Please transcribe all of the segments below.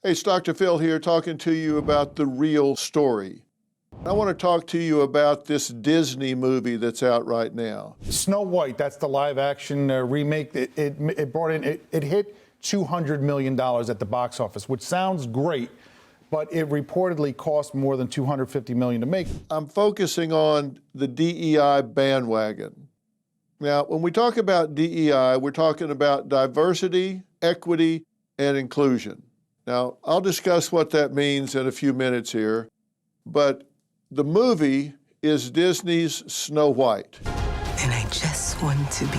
Hey, it's Dr. Phil here talking to you about the real story. I want to talk to you about this Disney movie that's out right now. Snow White, that's the live action remake. It brought in, it hit $200 million at the box office, which sounds great, but it reportedly cost more than $250 million to make. I'm focusing on the DEI bandwagon. Now, when we talk about DEI, we're talking about diversity, equity, and inclusion. Now, I'll discuss what that means in a few minutes here, but the movie is Disney's Snow White. And I just want to be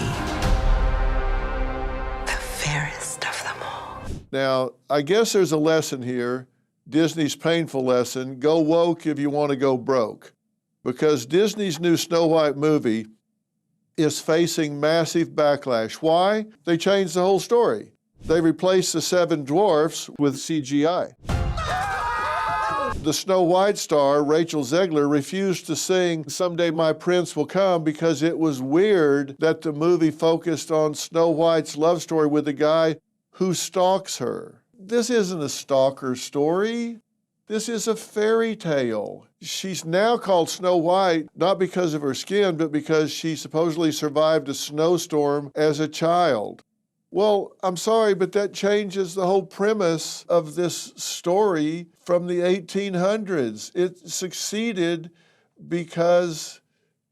the fairest of them all. Now, I guess there's a lesson here, Disney's painful lesson: go woke if you want to go broke. Because Disney's new Snow White movie is facing massive backlash. Why? They changed the whole story. They replaced the 7 dwarfs with CGI. The Snow White star, Rachel Zegler, refused to sing "Someday My Prince Will Come" because it was weird that the movie focused on Snow White's love story with a guy who stalks her. This isn't a stalker story. This is a fairy tale. She's now called Snow White not because of her skin, but because she supposedly survived a snowstorm as a child. Well, I'm sorry, but that changes the whole premise of this story from the 1800s. It succeeded because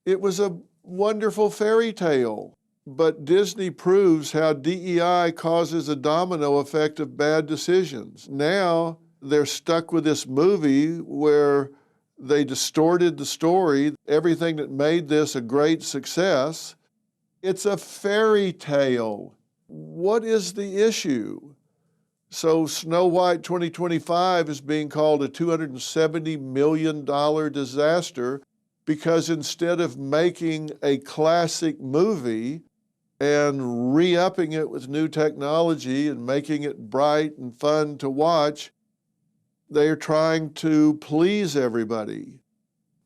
it was a wonderful fairy tale. But Disney proves how DEI causes a domino effect of bad decisions. Now they're stuck with this movie where they distorted the story, everything that made this a great success. It's a fairy tale. What is the issue? So Snow White 2025 is being called a $270 million disaster because instead of making a classic movie and re-upping it with new technology and making it bright and fun to watch, they're trying to please everybody.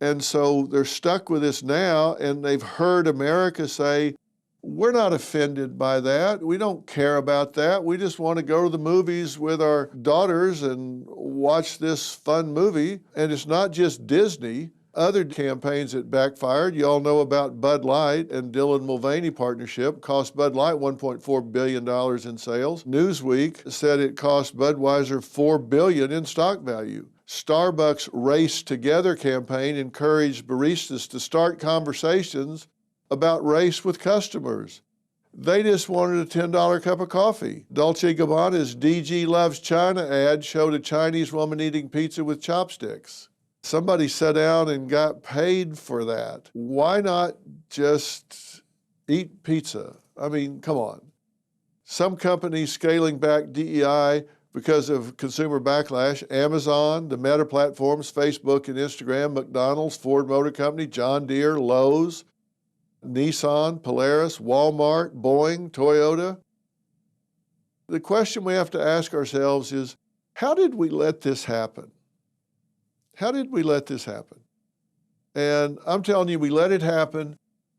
And so they're stuck with this now, and they've heard America say, we're not offended by that. We don't care about that. We just want to go to the movies with our daughters and watch this fun movie. And it's not just Disney. Other campaigns that backfired, you all know about Bud Light and Dylan Mulvaney partnership, cost Bud Light $1.4 billion in sales. Newsweek said it cost Budweiser $4 billion in stock value. Starbucks' Race Together campaign encouraged baristas to start conversations about race with customers. They just wanted a $10 cup of coffee. Dolce & Gabbana's DG Loves China ad showed a Chinese woman eating pizza with chopsticks. Somebody sat down and got paid for that. Why not just eat pizza? I mean, come on. Some companies scaling back DEI because of consumer backlash: Amazon, the Meta platforms, Facebook and Instagram, McDonald's, Ford Motor Company, John Deere, Lowe's, Nissan, Polaris, Walmart, Boeing, Toyota. The question we have to ask ourselves is, how did we let this happen? How did we let this happen? And I'm telling you, we let it happen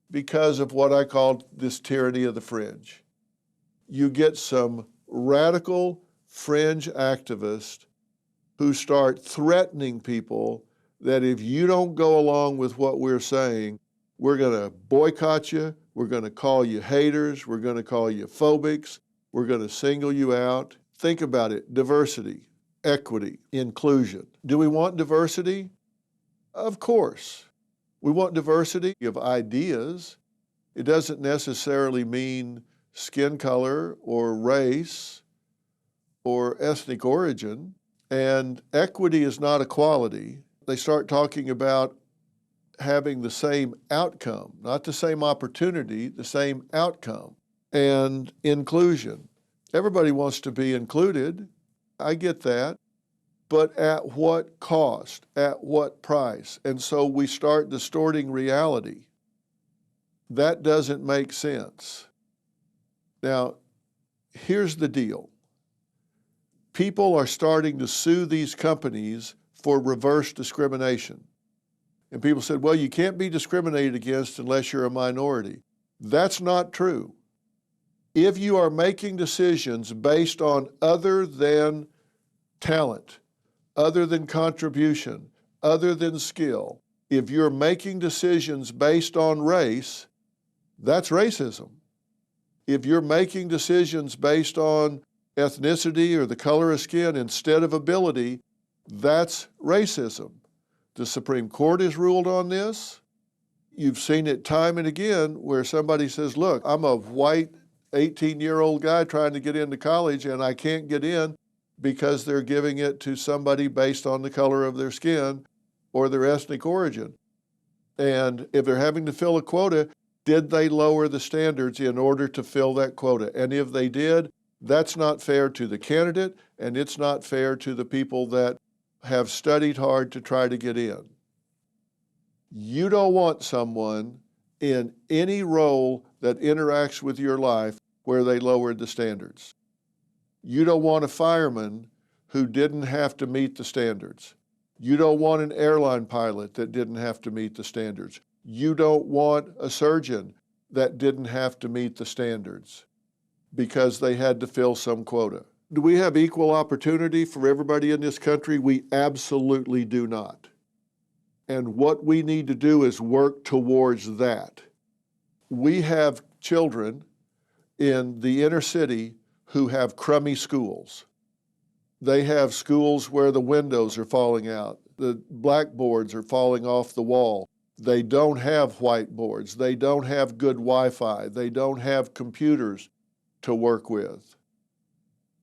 because of what I call this tyranny of the fringe. You get some radical fringe activists who start threatening people that if you don't go along with what we're saying, we're going to boycott you, we're going to call you haters, we're going to call you phobics, we're going to single you out. Think about it: diversity, equity, inclusion. Do we want diversity? Of course. We want diversity of ideas. It doesn't necessarily mean skin color or race or ethnic origin. And equity is not equality. They start talking about having the same outcome, not the same opportunity, the same outcome. And inclusion. Everybody wants to be included. I get that. But at what cost? At what price? And so we start distorting reality. That doesn't make sense. Now, here's the deal. People are starting to sue these companies for reverse discrimination. And people said, well, you can't be discriminated against unless you're a minority. That's not true. If you are making decisions based on other than talent, other than contribution, other than skill, if you're making decisions based on race, that's racism. If you're making decisions based on ethnicity or the color of skin instead of ability, that's racism. The Supreme Court has ruled on this. You've seen it time and again where somebody says, look, I'm a white 18-year-old guy trying to get into college and I can't get in because they're giving it to somebody based on the color of their skin or their ethnic origin. And if they're having to fill a quota, did they lower the standards in order to fill that quota? And if they did, that's not fair to the candidate, and it's not fair to the people that have studied hard to try to get in. You don't want someone in any role that interacts with your life where they lowered the standards. You don't want a fireman who didn't have to meet the standards. You don't want an airline pilot that didn't have to meet the standards. You don't want a surgeon that didn't have to meet the standards because they had to fill some quota. Do we have equal opportunity for everybody in this country? We absolutely do not. And what we need to do is work towards that. We have children in the inner city who have crummy schools. They have schools where the windows are falling out, the blackboards are falling off the wall. They don't have whiteboards. They don't have good Wi-Fi. They don't have computers to work with.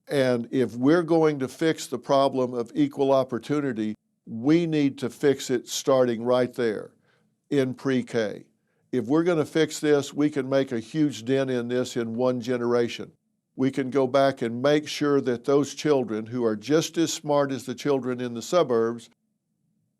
And if we're going to fix the problem of equal opportunity, we need to fix it starting right there in pre-K. If we're going to fix this, we can make a huge dent in this in one generation. We can go back and make sure that those children who are just as smart as the children in the suburbs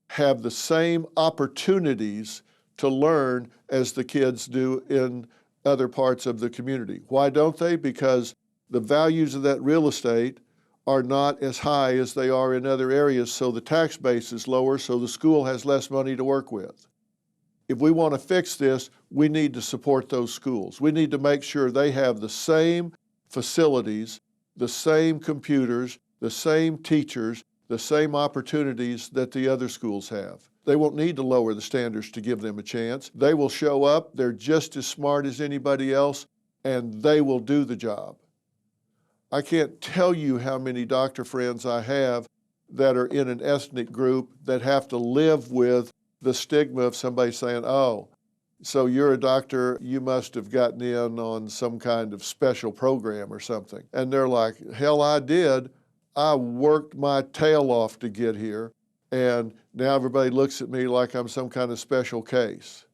have the same opportunities to learn as the kids do in other parts of the community. Why don't they? Because the values of that real estate are not as high as they are in other areas, so the tax base is lower, so the school has less money to work with. If we want to fix this, we need to support those schools. We need to make sure they have the same facilities, the same computers, the same teachers, the same opportunities that the other schools have. They won't need to lower the standards to give them a chance. They will show up, they're just as smart as anybody else, and they will do the job. I can't tell you how many doctor friends I have that are in an ethnic group that have to live with the stigma of somebody saying, oh, so you're a doctor, you must have gotten in on some kind of special program or something. And they're like, hell, I did. I worked my tail off to get here, and now everybody looks at me like I'm some kind of special case.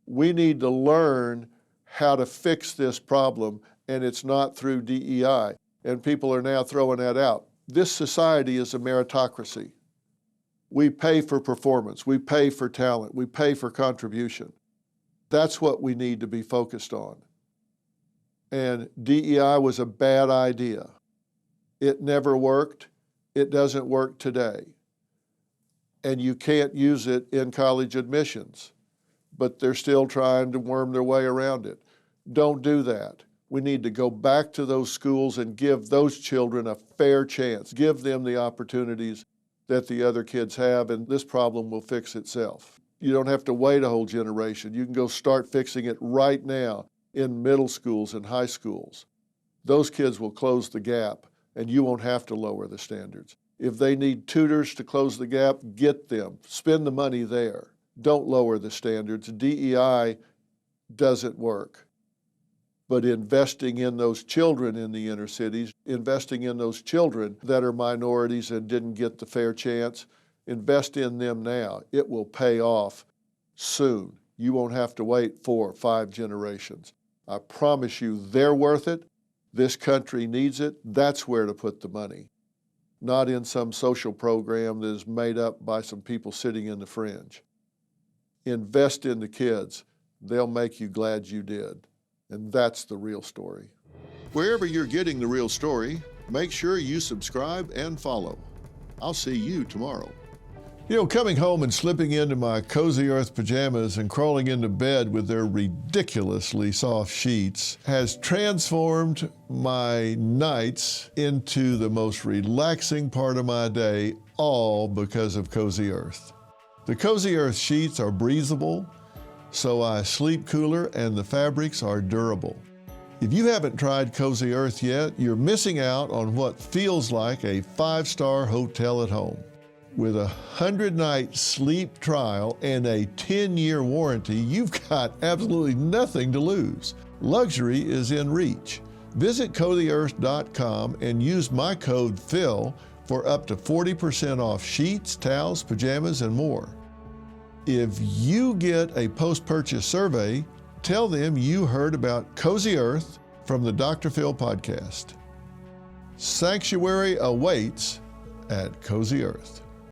We need to learn how to fix this problem, and it's not through DEI. And people are now throwing that out. This society is a meritocracy. We pay for performance, we pay for talent, we pay for contribution. That's what we need to be focused on. And DEI was a bad idea. It never worked. It doesn't work today. And you can't use it in college admissions, but they're still trying to worm their way around it. Don't do that. We need to go back to those schools and give those children a fair chance. Give them the opportunities that the other kids have, and this problem will fix itself. You don't have to wait a whole generation. You can go start fixing it right now in middle schools and high schools. Those kids will close the gap, and you won't have to lower the standards. If they need tutors to close the gap, get them. Spend the money there. Don't lower the standards. DEI doesn't work. But investing in those children in the inner cities, investing in those children that are minorities and didn't get the fair chance, invest in them now. It will pay off soon. You won't have to wait 4 or 5 generations. I promise you they're worth it. This country needs it. That's where to put the money, not in some social program that is made up by some people sitting in the fringe. Invest in the kids. They'll make you glad you did. And that's the real story. Wherever you're getting the real story, make sure you subscribe and follow. I'll see you tomorrow. You know, coming home and slipping into my Cozy Earth pajamas and crawling into bed with their ridiculously soft sheets has transformed my nights into the most relaxing part of my day, all because of Cozy Earth. The Cozy Earth sheets are breathable, so I sleep cooler, and the fabrics are durable. If you haven't tried Cozy Earth yet, you're missing out on what feels like a 5-star hotel at home. With a 100-night sleep trial and a 10-year warranty, you've got absolutely nothing to lose. Luxury is in reach. Visit CozyEarth.com and use my code PHIL for up to 40% off sheets, towels, pajamas, and more. If you get a post-purchase survey, tell them you heard about Cozy Earth from the Dr. Phil podcast. Sanctuary awaits at Cozy Earth.